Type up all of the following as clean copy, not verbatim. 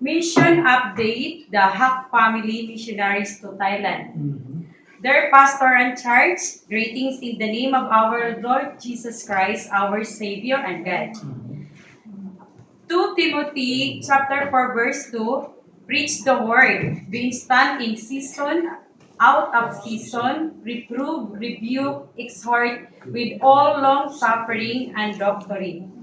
Mission update, the Hak family missionaries to Thailand. Their pastor and church, greetings in the name of our Lord Jesus Christ, our Savior and God. 2 Timothy chapter 4 verse 2, preach the word, being stand in season, out of season, reprove, rebuke, exhort with all long suffering and doctrine.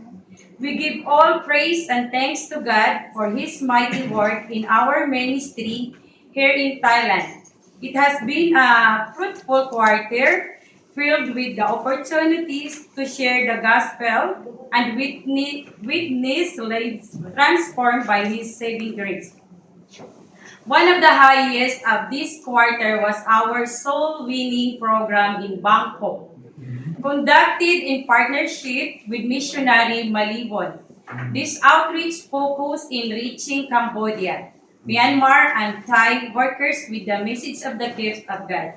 We give all praise and thanks to God for His mighty work in our ministry here in Thailand. It has been a fruitful quarter filled with the opportunities to share the gospel and witness lives transformed by His saving grace. One of the highest of this quarter was our soul winning program in Bangkok, conducted in partnership with missionary Malibon. This outreach focused in reaching Cambodia, Myanmar, and Thai workers with the message of the gift of God.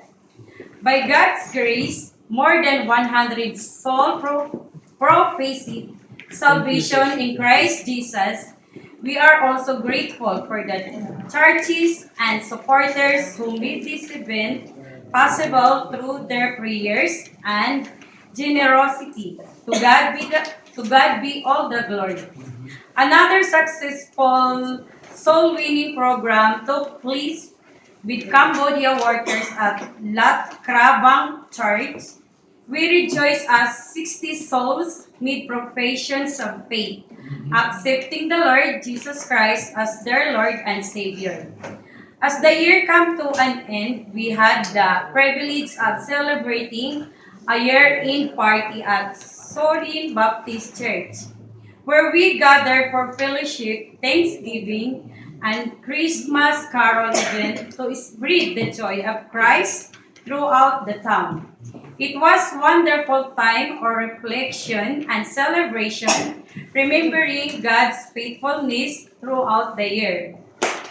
By God's grace, more than 100 soul professed salvation in Christ Jesus. We are also grateful for the churches and supporters who made this event possible through their prayers and generosity. To God be all the glory. Another successful soul winning program took place with Cambodia workers at Lat Krabang Church. We rejoice as 60 souls made professions of faith, accepting the Lord Jesus Christ as their Lord and Savior. As the year came to an end, we had the privilege of celebrating a year-end party at Sorin Baptist Church, where we gather for fellowship, thanksgiving, and Christmas carol event to spread the joy of Christ throughout the town. It was wonderful time of reflection and celebration, remembering God's faithfulness throughout the year.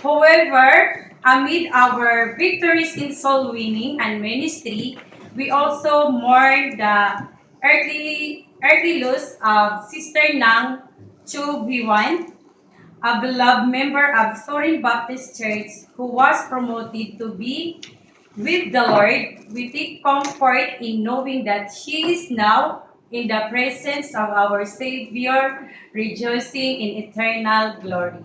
However, amid our victories in soul winning and ministry, we also mourn the earthly loss of Sister Nang Chu Biwan, a beloved member of Sorin Baptist Church who was promoted to be with the Lord. We take comfort in knowing that she is now in the presence of our Savior, rejoicing in eternal glory.